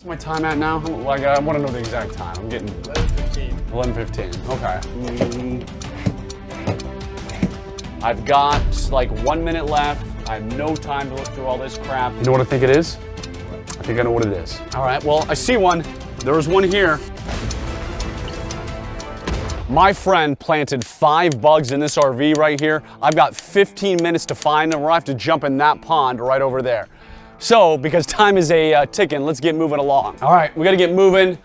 What's my time at now? Like, I want to know the exact time. I'm getting 11:15. Okay. I've got like 1 minute left. I have no time to look through all this crap. You know what I think it is? I think I know what it is. All right, well, I see one. There's one here. My friend planted 5 bugs in this RV right here. I've got 15 minutes to find them, or I have to jump in that pond right over there. So, because time is a ticking, let's get moving along. All right, we gotta get moving.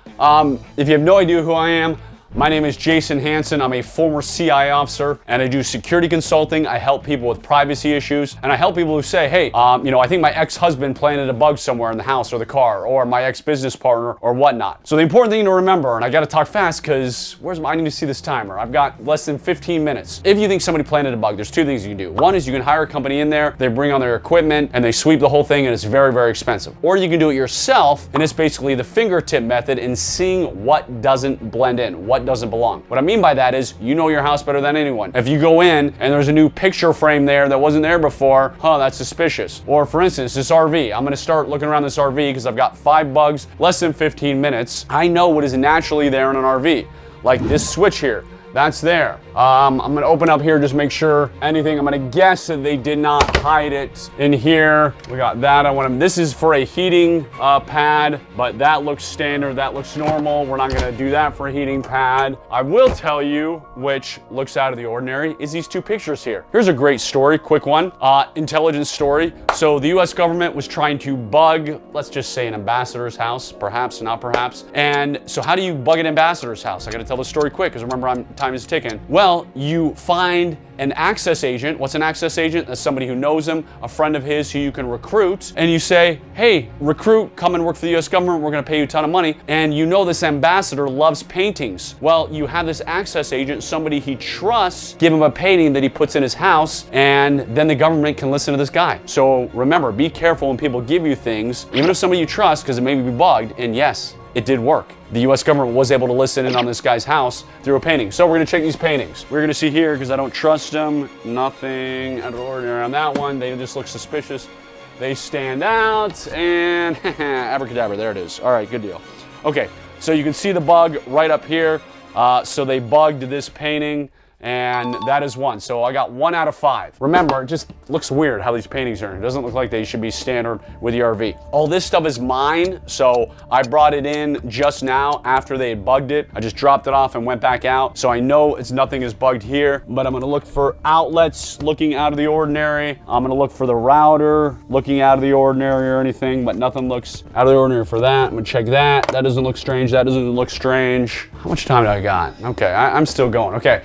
If you have no idea who I am, my name is Jason Hanson. I'm a former CIA officer, and I do security consulting. I help people with privacy issues, and I help people who say, hey, you know, I think my ex-husband planted a bug somewhere in the house or the car, or my ex-business partner, or whatnot. So the important thing to remember, and I gotta talk fast because I need to see this timer. I've got less than 15 minutes. If you think somebody planted a bug, there's 2 things you can do. One is you can hire a company in there, they bring on their equipment, and they sweep the whole thing, and it's very, very expensive. Or you can do it yourself, and it's basically the fingertip method in seeing what doesn't blend in, what doesn't belong. What I mean by that is, you know your house better than anyone. If you go in and there's a new picture frame there that wasn't there before, that's suspicious. Or for instance, this RV. I'm gonna start looking around this RV because I've got 5 bugs, less than 15 minutes. I know what is naturally there in an RV. Like this switch here, that's there. I'm gonna open up here, just make sure anything. I'm gonna guess that they did not hide it in here. We got that. This is for a heating pad, but that looks standard, that looks normal. We're not gonna do that for a heating pad. I will tell you, which looks out of the ordinary, is these 2 pictures here. Here's a great story, quick one, intelligence story. So the US government was trying to bug, let's just say an ambassador's house, perhaps, not perhaps. And so how do you bug an ambassador's house? I gotta tell the story quick, because remember, time is ticking. Well, you find an access agent. What's an access agent? That's somebody who knows him, a friend of his who you can recruit, and you say, hey, recruit, come and work for the US government, we're gonna pay you a ton of money, and you know this ambassador loves paintings. Well, you have this access agent, somebody he trusts, give him a painting that he puts in his house, and then the government can listen to this guy. So remember, be careful when people give you things, even if somebody you trust, because it may be bugged, and yes, it did work. The US government was able to listen in on this guy's house through a painting. So we're gonna check these paintings. We're gonna see here, because I don't trust them, nothing out of the ordinary on that one. They just look suspicious. They stand out, and abracadabra, there it is. All right, good deal. Okay, so you can see the bug right up here. So they bugged this painting, and that is 1. So I got 1 out of 5. Remember, it just looks weird how these paintings are. It doesn't look like they should be standard with the RV. All this stuff is mine, so I brought it in just now after they had bugged it. I just dropped it off and went back out. So I know nothing is bugged here, but I'm gonna look for outlets looking out of the ordinary. I'm gonna look for the router looking out of the ordinary or anything, but nothing looks out of the ordinary for that. I'm gonna check that. That doesn't look strange. That doesn't look strange. How much time do I got? Okay, I'm still going. Okay,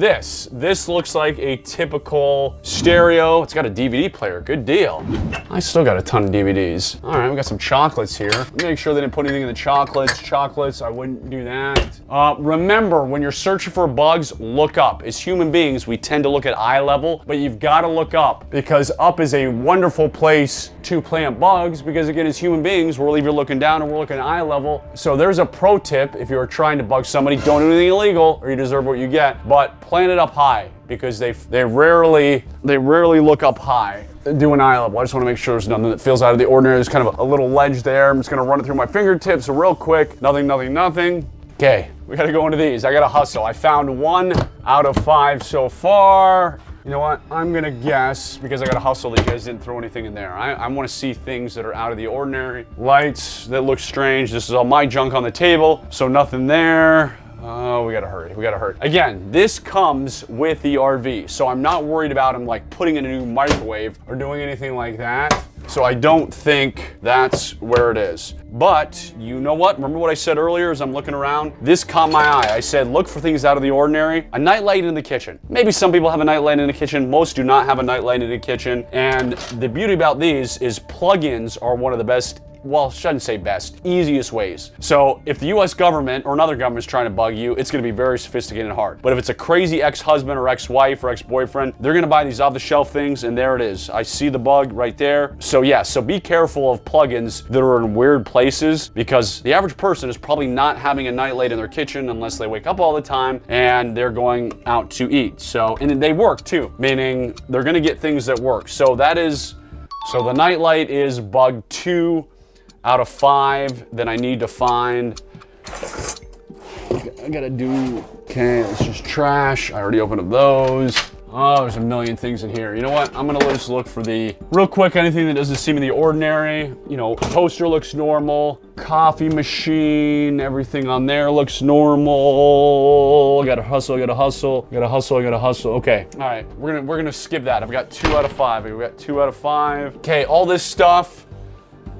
this looks like a typical stereo. It's got a DVD player, good deal. I still got a ton of DVDs. All right, we got some chocolates here. Let me make sure they didn't put anything in the chocolates, I wouldn't do that. Remember, when you're searching for bugs, look up. As human beings, we tend to look at eye level, but you've gotta look up, because up is a wonderful place to plant bugs, because again, as human beings, we're either looking down or we're looking at eye level. So there's a pro tip. If you're trying to bug somebody, don't do anything illegal, or you deserve what you get, but plant it up high, because they rarely look up high. Do an eye level. I just want to make sure there's nothing that feels out of the ordinary. There's kind of a little ledge there. I'm just gonna run it through my fingertips real quick. Nothing. Okay, we gotta go into these. I gotta hustle. I found 1 out of 5 so far. You know what? I'm gonna guess, because I gotta hustle, that you guys didn't throw anything in there. I wanna see things that are out of the ordinary. Lights that look strange. This is all my junk on the table, so nothing there. Oh, we gotta hurry. Again, this comes with the RV, so I'm not worried about him like putting in a new microwave or doing anything like that. So I don't think that's where it is. But you know what? Remember what I said earlier as I'm looking around? This caught my eye. I said, look for things out of the ordinary. A nightlight in the kitchen. Maybe some people have a nightlight in the kitchen. Most do not have a nightlight in the kitchen. And the beauty about these is plugins are one of the best, well, shouldn't say best, easiest ways. So if the US government or another government is trying to bug you, it's gonna be very sophisticated and hard. But if it's a crazy ex-husband or ex-wife or ex-boyfriend, they're gonna buy these off-the-shelf things, and there it is. I see the bug right there. So yeah, so be careful of plugins that are in weird places, because the average person is probably not having a nightlight in their kitchen unless they wake up all the time and they're going out to eat. So, and they work too, meaning they're gonna get things that work. So that is, so the nightlight is bug 2. out of 5 that I need to find. I gotta do, okay, it's just trash. I already opened up those. Oh, there's a million things in here. You know what? I'm gonna just look for the, real quick, anything that doesn't seem in the ordinary. You know, toaster looks normal. Coffee machine, everything on there looks normal. I gotta hustle, I gotta hustle, I gotta hustle, I gotta hustle. Okay, all right, we're gonna skip that. I've got 2 out of 5. We got 2 out of 5. Okay, all this stuff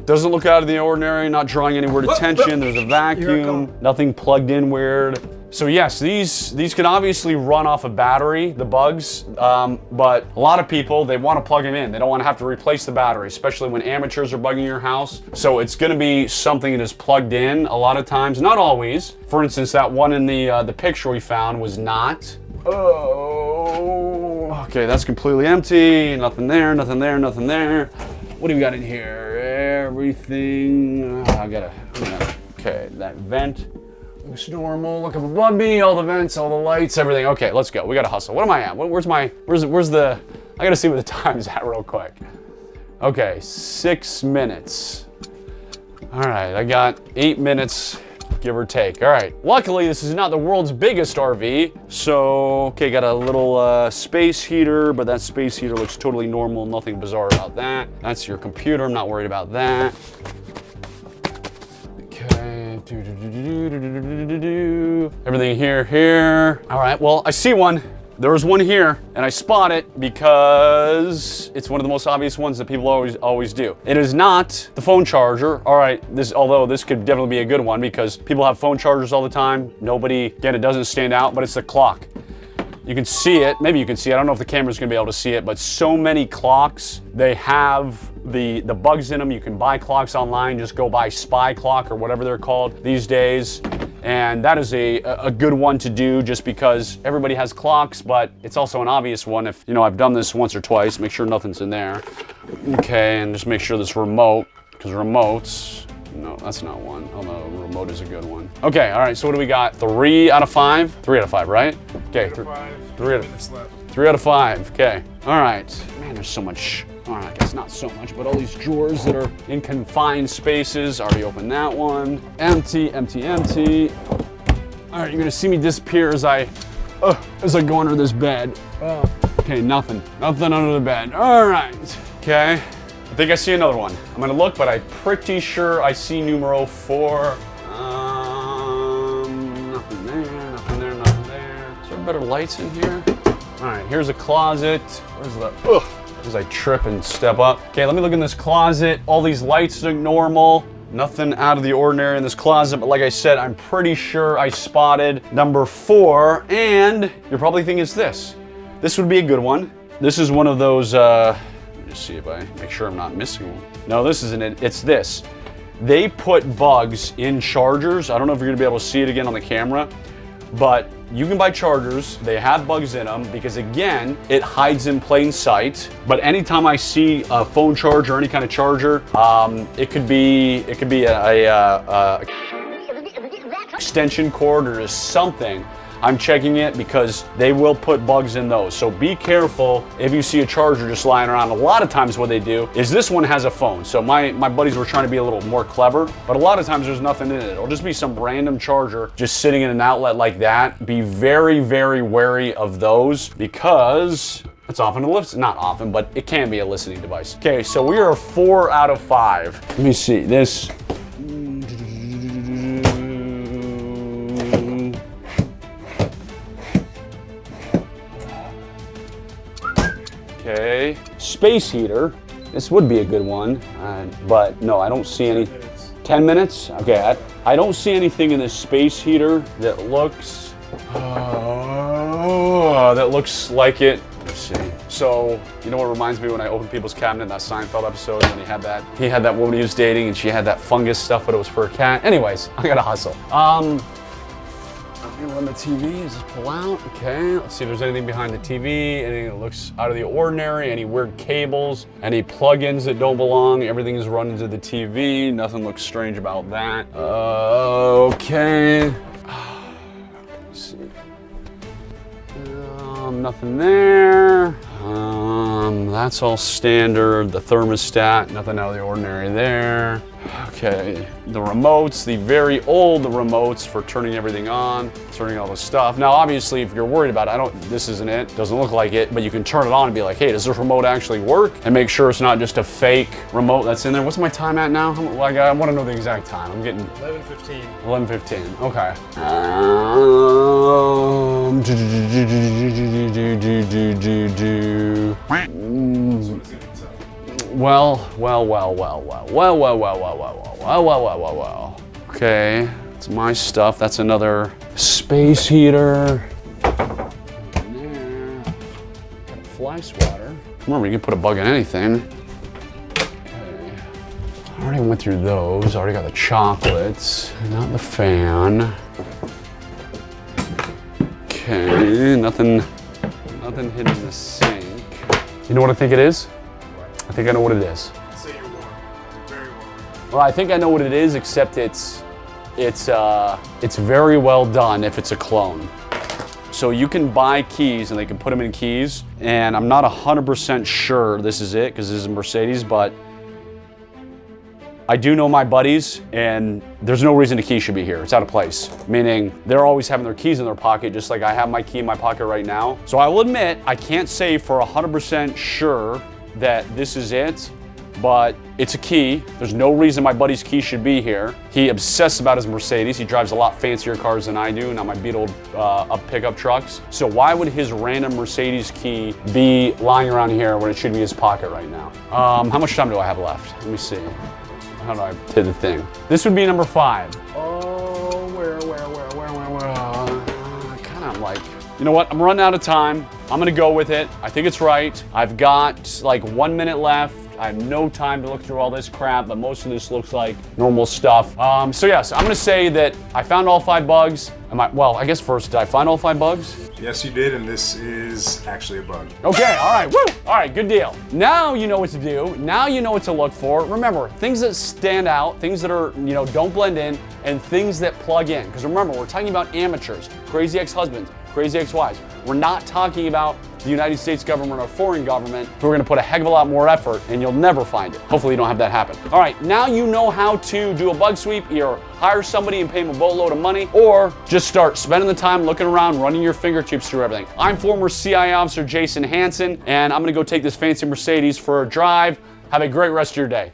doesn't look out of the ordinary, not drawing any weird attention. There's a vacuum, nothing plugged in weird. So yes, these can obviously run off a battery, the bugs, but a lot of people, they want to plug them in. They don't want to have to replace the battery, especially when amateurs are bugging your house. So it's going to be something that is plugged in a lot of times, not always. For instance, that one in the picture we found was not. Oh, okay, that's completely empty. Nothing there, nothing there, nothing there. What do we got in here? Everything. Okay, that vent looks normal. Look up above me, all the vents, all the lights, everything. Okay, let's go. We gotta hustle. What am I at? Where's the? I gotta see what the time's at real quick. Okay, 6 minutes. All right, I got 8 minutes, give or take. All right. Luckily, this is not the world's biggest RV. So, okay, got a little space heater, but that space heater looks totally normal. Nothing bizarre about that. That's your computer. I'm not worried about that. Okay. Everything here. All right, well, I see one. There was one here, and I spot it because it's one of the most obvious ones that people always do. It is not the phone charger. All right, although this could definitely be a good one because people have phone chargers all the time. Nobody, again, it doesn't stand out, but it's the clock. You can see it, maybe you can see it. I don't know if the camera's gonna be able to see it, but so many clocks, they have the bugs in them. You can buy clocks online, just go buy Spy Clock or whatever they're called these days. And that is a good one to do just because everybody has clocks, but it's also an obvious one. If, you know, I've done this once or twice, make sure nothing's in there. Okay, and just make sure this remote, because remotes, no, that's not one. Although remote is a good one. Okay, all right, so what do we got? 3 out of 5? 3 out of 5, right? Okay, 3 out of 5, okay. All right, man, there's so much. All right, I guess not so much, but all these drawers that are in confined spaces. Already opened that one. Empty, empty, empty. All right, you're gonna see me disappear as I go under this bed. Okay, nothing under the bed. All right, okay. I think I see another one. I'm gonna look, but I'm pretty sure I see numero 4. Nothing there, nothing there, nothing there. Is there better lights in here? All right, here's a closet. Where's the, as I trip and step up. Okay, let me look in this closet. All these lights look normal. Nothing out of the ordinary in this closet, but like I said, I'm pretty sure I spotted number 4, and you're probably thinking it's this. This would be a good one. This is one of those, let me just see if I make sure I'm not missing one. No, this isn't it, it's this. They put bugs in chargers. I don't know if you're gonna be able to see it again on the camera, but you can buy chargers, they have bugs in them because again, it hides in plain sight. But anytime I see a phone charger or any kind of charger, it could be a extension cord or just something. I'm checking it because they will put bugs in those. So be careful if you see a charger just lying around. A lot of times what they do is this one has a phone. So my buddies were trying to be a little more clever, but a lot of times there's nothing in it. It'll just be some random charger just sitting in an outlet like that. Be very, very wary of those because it's often not often, but it can be a listening device. Okay, so we are 4 out of 5. Let me see this. Okay, space heater. This would be a good one, but no, I don't see any. 10 minutes? Okay, I don't see anything in this space heater that looks like it. Let's see. So, you know what reminds me when I opened people's cabinet in that Seinfeld episode when he had that woman he was dating and she had that fungus stuff, but it was for a cat. Anyways, I gotta hustle. Run the TV, just pull out, okay. Let's see if there's anything behind the TV, anything that looks out of the ordinary, any weird cables, any plugins that don't belong, everything is run into the TV, nothing looks strange about that. Okay. Let's see. Nothing there. That's all standard. The thermostat, nothing out of the ordinary there. Okay, the remotes, the very old remotes for turning everything on, turning all the stuff. Now, obviously, if you're worried about it, this isn't it, doesn't look like it, but you can turn it on and be like, hey, does this remote actually work? And make sure it's not just a fake remote that's in there. What's my time at now? Like, I want to know the exact time. I'm getting 11:15. 11:15. Okay. Well. Okay, it's my stuff. That's another space heater. Got a fly swatter. Remember, you can put a bug in anything. Okay. I already went through those. I already got the chocolates, not the fan. Okay, nothing hidden in the sink. You know what I think it is? I think I know what it is. Say you're warm. You're very warm. Well, I think I know what it is, except it's very well done if it's a clone. So you can buy keys and they can put them in keys, and I'm not 100% sure this is it because this is a Mercedes, but I do know my buddies, and there's no reason the key should be here. It's out of place, meaning they're always having their keys in their pocket, just like I have my key in my pocket right now. So I will admit, I can't say for 100% sure that this is it, but it's a key. There's no reason my buddy's key should be here. He obsesses about his Mercedes. He drives a lot fancier cars than I do, not my beat old up pickup trucks. So why would his random Mercedes key be lying around here when it should be in his pocket right now? How much time do I have left? Let me see. How do I hit the thing? This would be number 5. Oh, where? Kind of like, you know what? I'm running out of time. I'm gonna go with it. I think it's right. I've got like 1 minute left. I have no time to look through all this crap, but most of this looks like normal stuff. So yes, I'm gonna say that I found all 5 bugs. Well, I guess first, did I find all 5 bugs? Yes, you did, and this is actually a bug. Okay, all right, woo! All right, good deal. Now you know what to do. Now you know what to look for. Remember, things that stand out, things that are, don't blend in, and things that plug in. Because remember, we're talking about amateurs, crazy ex-husbands, crazy ex-wives. We're not talking about the United States government or foreign government who are gonna put a heck of a lot more effort, and you'll never find it. Hopefully you don't have that happen. All right, now you know how to do a bug sweep. Either hire somebody and pay them a boatload of money, or just start spending the time looking around, running your fingertips through everything. I'm former CIA officer Jason Hanson, and I'm gonna go take this fancy Mercedes for a drive. Have a great rest of your day.